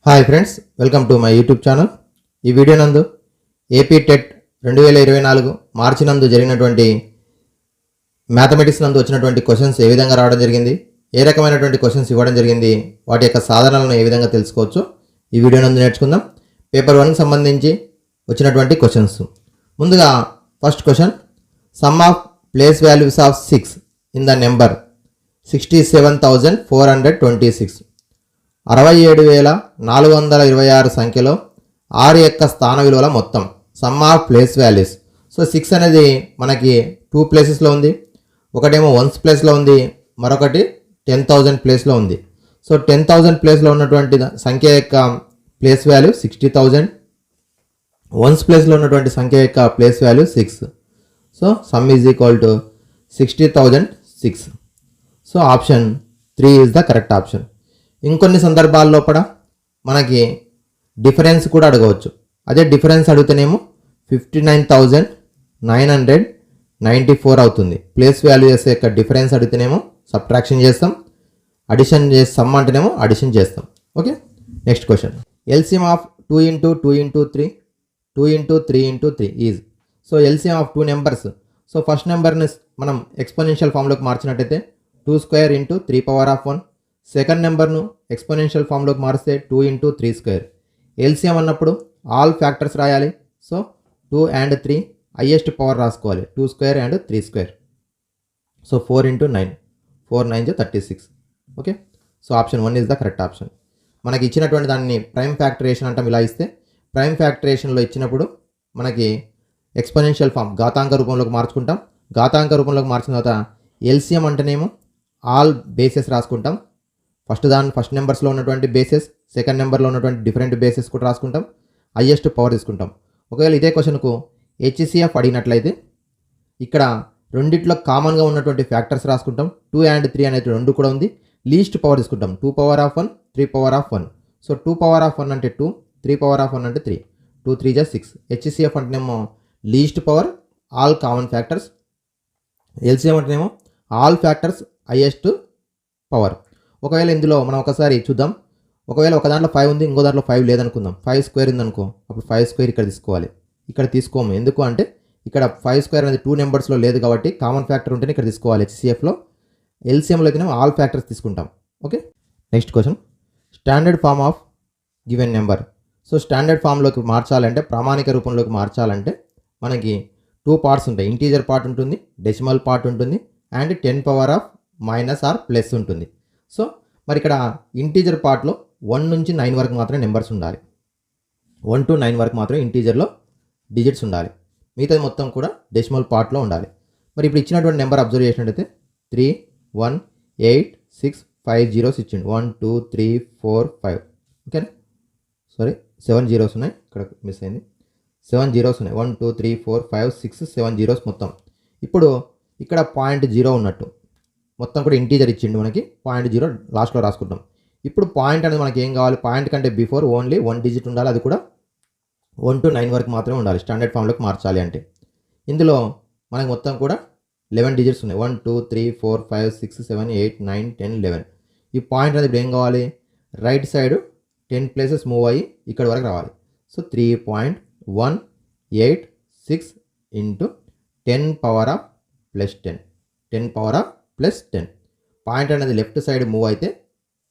Hi friends, welcome to my YouTube channel. ఈ video నందు AP TET 2024 మార్చి నందు జరిగినటువంటి మ్యాథమెటిక్స్ నందు వచ్చినటువంటి క్వశ్చన్స్ ఏ విధంగా రావడం జరిగింది, ఏ రకమైనటువంటి క్వశ్చన్స్ ఇవ్వడం జరిగింది, వాటి యొక్క సాధనలను ఏ విధంగా తెలుసుకోవచ్చు ఈ వీడియో నందు నేర్చుకుందాం. పేపర్ 1కి సంబంధించి వచ్చినటువంటి క్వశ్చన్స్. ముందుగా first question, some of place values of 6 in the number 67,426. 67,426 సంఖ్యలో 6 యొక్క స్థాన విలువల మొత్తం. Some of place values. So 6 అనేది మనకి 2 ప్లేసెస్లో ఉంది. ఒకటేమో 1s ప్లేస్లో ఉంది, మరొకటి 10,000 ప్లేస్లో ఉంది. సో 10,000 ప్లేస్లో ఉన్నటువంటి సంఖ్య యొక్క ప్లేస్ వాల్యూ 60,000. 1s ప్లేస్లో ఉన్నటువంటి సంఖ్య యొక్క place value 6. So some is equal to 60,006. So option 3 is the correct option. ఇంకొన్ని సందర్భాల్లో కూడా మనకి డిఫరెన్స్ కూడా అడగవచ్చు. అదే డిఫరెన్స్ అడిగితేనేమో 59,994 అవుతుంది. ప్లేస్ వాల్యూస్ యొక్క డిఫరెన్స్ అడిగితేనేమో సబ్ట్రాక్షన్ చేస్తాం, అడిషన్ సమ్ అంటేనేమో అడిషన్ చేస్తాం. Okay, next question, LCM of 2 into 2 into 3 2 into 3 into 3 is. So LCM of 2 numbers. So first నెంబర్ని మనం ఎక్స్పోనెన్షియల్ ఫామ్లోకి మార్చినట్టయితే 2 square into 3 power of 1. Second నెంబర్ను ఎక్స్పోనెన్షియల్ ఫామ్లోకి మారిస్తే 2 into 3 square. ఎల్సిఎం అన్నప్పుడు ఆల్ ఫ్యాక్టర్స్ రాయాలి. సో 2 and 3 హైయెస్ట్ పవర్ రాసుకోవాలి, 2 square and 3 square. So 4 into 9, 4 9 36. Okay, so option 1 is the correct option. మనకి ఇచ్చినటువంటి దాన్ని ప్రైమ్ ఫ్యాక్టరేషన్ అంటాం. ఇలా ఇస్తే ప్రైమ్ ఫ్యాక్టరేషన్లో ఇచ్చినప్పుడు మనకి ఎక్స్పోనెన్షియల్ ఫామ్ ఘాతాంక రూపంలోకి మార్చుకుంటాం. ఘాతాంక రూపంలోకి మార్చిన తర్వాత ఎల్సిఎం అంటేనేమో ఆల్ బేసెస్ రాసుకుంటాం. ఫస్ట్ నెంబర్స్లో ఉన్నటువంటి బేసెస్, సెకండ్ నెంబర్లో ఉన్నటువంటి డిఫరెంట్ బేసెస్ కూడా రాసుకుంటాం, హైయెస్ట్ పవర్ తీసుకుంటాం. ఒకవేళ ఇదే క్వశ్చన్కు హెచ్సిఎఫ్ అడిగినట్లయితే ఇక్కడ రెండిట్లో కామన్గా ఉన్నటువంటి ఫ్యాక్టర్స్ రాసుకుంటాం. 2 and 3 అనేది 2 కూడా ఉంది. లీస్ట్ పవర్ తీసుకుంటాం, 2 power of 1, 3 power of 1. So 2 power of 1 అంటే 2, 3 power of 1 అంటే 3, 2 3 6. హెచ్సిఎఫ్ అంటేనేమో least power, all common factors. LCM అంటేనేమో ఆల్ ఫ్యాక్టర్స్, హైయెస్ట్ పవర్. ఒకవేళ ఇందులో మనం ఒకసారి చూద్దాం. ఒకవేళ ఒక దాంట్లో 5 ఉంది, ఇంకో దాంట్లో 5 లేదనుకుందాం. 5 square ఉందనుకో, అప్పుడు 5 square ఇక్కడ తీసుకోవాలి. ఇక్కడ తీసుకోము, ఎందుకు అంటే ఇక్కడ 5 square అనేది 2 నెంబర్స్లో లేదు కాబట్టి కామన్ ఫ్యాక్టర్ ఉంటేనే ఇక్కడ తీసుకోవాలి హెచ్సిఎఫ్లో. ఎల్సిఎంలో అయితేనే ఆల్ ఫ్యాక్టర్స్ తీసుకుంటాం. Okay, next question, standard form of given number. So standard ఫామ్లోకి మార్చాలంటే, ప్రామాణిక రూపంలోకి మార్చాలంటే మనకి 2 parts ఉంటాయి. ఇంటీజర్ పార్ట్ ఉంటుంది, డెసిమల్ పార్ట్ ఉంటుంది, and 10 power of minus or plus ఉంటుంది. సో మరి ఇక్కడ ఇంటీజర్ పార్ట్లో 1 నుంచి 9 వరకు మాత్రమే నెంబర్స్ ఉండాలి. 1 to 9 వరకు మాత్రమే ఇంటీజర్లో డిజిట్స్ ఉండాలి. మిగతాది మొత్తం కూడా డెసిమల్ పార్ట్లో ఉండాలి. మరి ఇప్పుడు ఇచ్చినటువంటి నెంబర్ అబ్జర్వ్ చేసినట్టయితే 3 1 8 6 5 zeros ఇచ్చిండు. 1 2 3 4 5. ఓకేనా, సారీ 7 zeros ఉన్నాయి, ఇక్కడ మిస్ అయింది. 7 zeros ఉన్నాయి. 1 2 3 4 5 6 7 zeros మొత్తం. ఇప్పుడు ఇక్కడ 0.0 ఉన్నట్టు, మొత్తం కూడా ఇంటీజర్ ఇచ్చిండు మనకి. 0.0 లాస్ట్లో రాసుకుంటాం. ఇప్పుడు పాయింట్ అనేది మనకి ఏం కావాలి, పాయింట్ కంటే బిఫోర్ ఓన్లీ 1 digit ఉండాలి. అది కూడా 1 to 9 వరకు మాత్రమే ఉండాలి స్టాండర్డ్ ఫామ్లోకి మార్చాలి అంటే. ఇందులో మనకి మొత్తం కూడా 11 digits ఉన్నాయి. 1 2 3 4 5 6 7 8 9 10 11. ఈ పాయింట్ అనేది ఇప్పుడు ఏం కావాలి, రైట్ సైడ్ 10 places మూవ్ అయ్యి ఇక్కడ వరకు రావాలి. So 3.186 into 10 power of plus 10, 10 power of plus 10. Point అనేది లెఫ్ట్ సైడ్ మూవ్ అయితే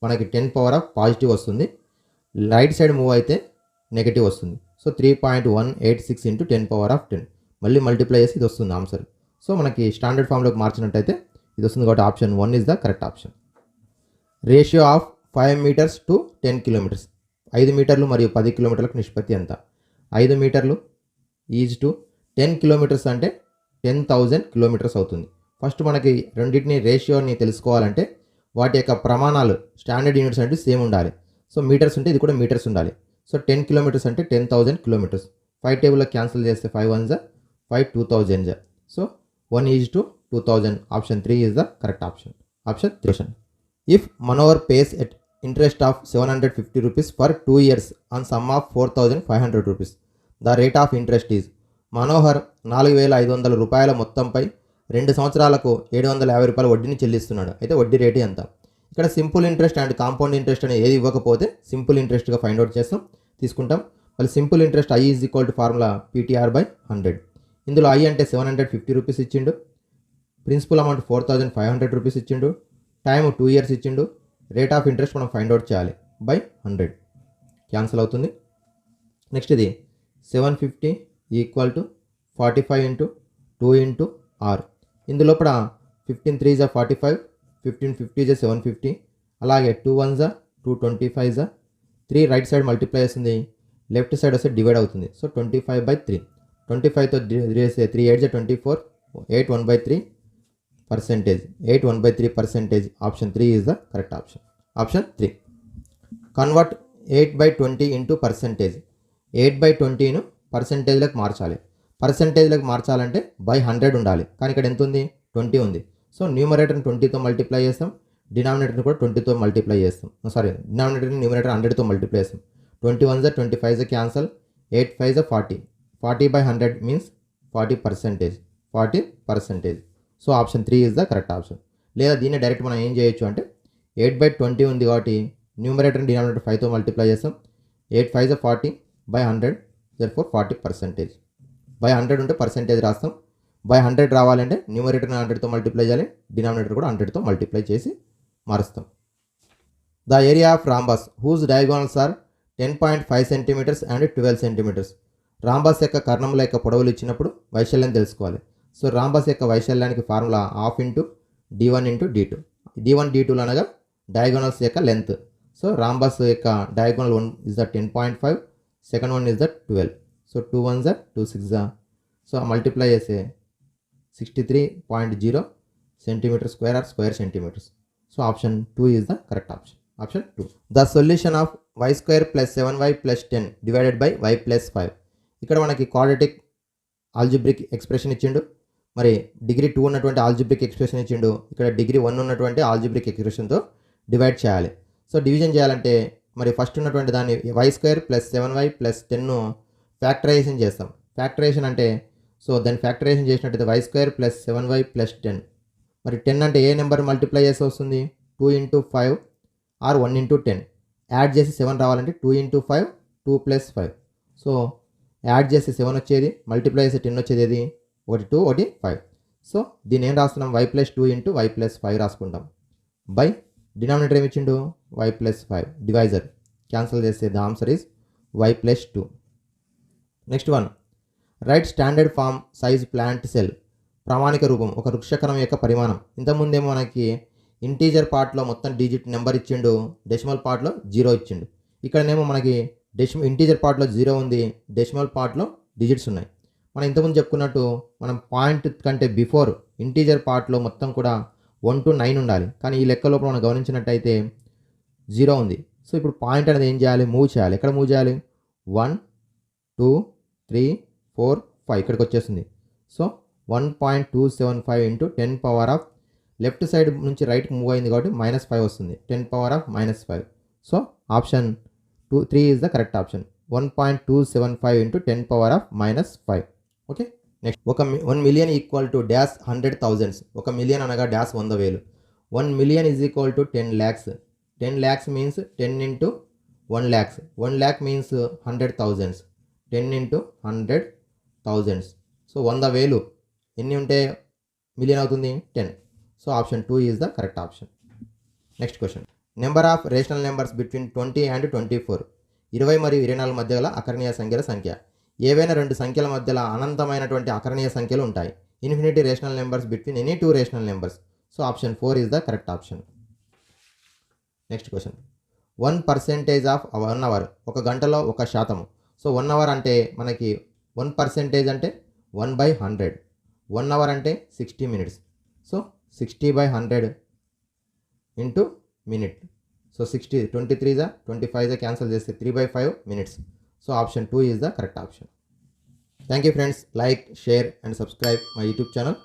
మనకి 10 power of పాజిటివ్ వస్తుంది, రైట్ సైడ్ మూవ్ అయితే నెగిటివ్ వస్తుంది. సో 3.186 into 10 power of 10 మళ్ళీ మల్టిప్లై చేసి ఇది వస్తుంది ఆన్సర్. సో మనకి స్టాండర్డ్ ఫామ్లోకి మార్చినట్టయితే ఇది వస్తుంది కాబట్టి option 1 is the correct option. Ratio of 5 meters to 10 kilometers. 5 మీటర్లు మరియు 10 కిలోమీటర్లకు నిష్పత్తి ఎంత? 5 మీటర్లు ఈజ్ టు 10 kilometers అంటే 10,000 kilometers అవుతుంది. ఫస్ట్ మనకి రెండింటిని రేషియోని తెలుసుకోవాలంటే వాటి యొక్క ప్రమాణాలు, స్టాండర్డ్ యూనిట్స్ అంటే సేమ్ ఉండాలి. సో మీటర్స్ ఉంటే ఇది కూడా మీటర్స్ ఉండాలి. సో 10 kilometers అంటే 10,000 kilometers. 5 టేబుల్లో క్యాన్సిల్ చేస్తే 5 1s 5 2000s. So 1 is to 2000. Option 3 is the correct option. Option 3. If Manohar pays at interest of 750 rupees for 2 years on sum of 4,500 rupees, the rate of interest is. Manohar 4,500 రూపాయల మొత్తంపై 2 సంవత్సరాలకు 750 రూపాయల వడ్డీని చెల్లిస్తున్నాడు. అయితే వడ్డీ రేటు ఎంత? ఇక్కడ simple interest and compound interest అనేది ఏది ఇవ్వకపోతే సింపుల్ ఇంట్రెస్ట్గా ఫైండ్ అవుట్ చేస్తాం, తీసుకుంటాం. మళ్ళీ simple interest I is equal to formula PTR/100. ఇందులో I అంటే 750 రూపీస్ ఇచ్చిండు, ప్రిన్సిపల్ అమౌంట్ 4500 రూపీస్ ఇచ్చిండు, టైం 2 ఇయర్స్ ఇచ్చిండు, రేట్ ఆఫ్ ఇంట్రెస్ట్ మనం ఫైండ్ అవుట్ చేయాలి బై 100. క్యాన్సిల్ అవుతుంది. నెక్స్ట్ ఇది 750 equal to 45 into 2 into R. ఇందులోపల 15 3 45, 15 50 750, అలాగే 2 1 225 3 రైట్ సైడ్ మల్టిప్లై చేస్తుంది, లెఫ్ట్ సైడ్ వస్తే డివైడ్ అవుతుంది. సో 25/3, 25తో 3 8 24, 8 1/3%, 8 1/3%. Option 3 is the correct option. Option 3. Convert 8/20 into percentage. 8/20ను పర్సెంటేజ్లకు మార్చాలి. పర్సెంటేజ్లకు మార్చాలంటే బై 100 ఉండాలి, కానీ ఇక్కడ ఎంత ఉంది, 20 ఉంది. సో న్యూమరేటర్ని 20తో మల్టిప్లై చేస్తాం, డినామినేటర్ని కూడా 20తో మల్టిప్లై చేస్తాం. డినామినేటర్ని న్యూమరేటర్ 100తో మల్టిప్లై చేస్తాం. 21 25 cancel, 8 5 40, 40/100 means 40%, 40%. So option 3 is the correct option. లేదా దీన్ని డైరెక్ట్ మనం ఏం చేయొచ్చు అంటే 8/20 ఉంది కాబట్టి న్యూమరేటర్ని డినామినేటర్ 5తో మల్టిప్లై చేస్తాం. 8 5 40/100, therefore 40%. బై 100 ఉంటే పర్సెంటేజ్ రాస్తాం. బై 100 రావాలంటే న్యూమరేటర్ని 100తో మల్టిప్లై చేయాలి, డినామినేటర్ కూడా 100తో మల్టిప్లై చేసి మారుస్తాం. The area of rhombus whose diagonals are 10.5 centimetres and 12 centimetres. Rhombus యొక్క కర్ణముల యొక్క పొడవులు ఇచ్చినప్పుడు వైశాల్యం తెలుసుకోవాలి. సో రాంబస్ యొక్క వైశాల్యానికి formula ½ into D1 into D2. D1 D2 అనగా డయాగోనల్స్ యొక్క లెంత్. సో రాంబస్ యొక్క diagonal 1 is the 10.5, second one is the 12. So 2 1 2 6. So multiply చేస్తే 63.0 centimetre square or square centimetres. So option 2 is the correct option. Option 2. The solution of y² + 7y + 10 divided by y + 5. ఇక్కడ మనకి quadratic algebraic expression ఇచ్చిండు, మరి degree 2 ఉన్నటువంటి algebraic expression ఇచ్చిండు, ఇక్కడ degree 1 ఉన్నటువంటి algebraic ఎక్స్ప్రెషన్తో divide చేయాలి. సో డివిజన్ చేయాలంటే మరి ఫస్ట్ ఉన్నటువంటి దాన్ని y² + 7y + 10ను ఫ్యాక్టరైజేషన్ చేస్తాం. ఫ్యాక్టరైజేషన్ అంటే సో దాన్ని ఫ్యాక్టరైజేషన్ చేసినట్టయితే y² + 7y + 10. మరి 10 అంటే ఏ నెంబర్ మల్టిప్లై చేసి వస్తుంది, 2 × 5 ఆర్ 1 × 10. యాడ్ చేసి 7 రావాలంటే 2 × 5, 2 + 5. సో యాడ్ చేసి 7 వచ్చేది, మల్టిప్లై చేసి 10 వచ్చేది, ఏది 1 2 1 5. సో దీన్ని ఏం రాస్తున్నాం, y + 2 × y + 5 రాసుకుంటాం. బై డినామినేటర్ ఏమి ఇచ్చిండు, y + 5. డివైజర్ క్యాన్సిల్ చేస్తే the answer is y + 2. Next one, right standard form size plant cell. ప్రామాణిక రూపం ఒక వృక్షకణం యొక్క పరిమాణం. ఇంతకుముందేమో మనకి ఇంటీజర్ పార్ట్లో మొత్తం డిజిట్ నెంబర్ ఇచ్చిండు, డెసిమల్ పార్ట్లో 0 ఇచ్చిండు. ఇక్కడనేమో మనకి ఇంటీజర్ పార్ట్లో 0 ఉంది, డెసిమల్ పార్ట్లో డిజిట్స్ ఉన్నాయి. మనం ఇంతకుముందు చెప్పుకున్నట్టు మనం పాయింట్ కంటే బిఫోర్ ఇంటీజర్ పార్ట్లో మొత్తం కూడా 1 to 9 ఉండాలి, కానీ ఈ లెక్క లోపల మనం గమనించినట్టయితే 0 ఉంది. సో ఇప్పుడు పాయింట్ అనేది ఏం చేయాలి, మూవ్ చేయాలి. ఎక్కడ మూవ్ చేయాలి, 1 2 3 4 5 ఇక్కడికి వచ్చేస్తుంది. So 1.275 into 10 power of left side నుంచి రైట్కి మూవ్ అయింది కాబట్టి -5 వస్తుంది, 10 power of -5. So option 3 is the correct option. 1.275 into 10 power of -5. Okay. Next, 1 million equal to dash 100,000. 1 million అనగా dash 100,000. 1 million is equal to 10 lakhs. 10 lakhs means 10 into 1 lakhs. 1 lakh means 100,000. 10 into 100,000. So 100,000 ఎన్ని ఉంటే million అవుతుంది, 10. So option 2 is the correct option. Next question, number of rational numbers between 20 and 24. 20 మరియు 24 మధ్య గల అకరణీయ సంఖ్యల సంఖ్య. ఏవైనా రెండు సంఖ్యల మధ్యలో అనంతమైనటువంటి అకరణీయ సంఖ్యలు ఉంటాయి. Infinity rational numbers between any 2 rational numbers. So option 4 is the correct option. Next question, 1% of 1 hour. ఒక గంటలో 1%. సో 1 hour అంటే మనకి 1% అంటే 1/100. 1 hour అంటే 60 minutes. So 60/100 into minute. So 60 23 25 cancel చేస్తే 3/5 minutes. So option 2 is the correct option. Thank you friends. Like, share and subscribe my YouTube channel.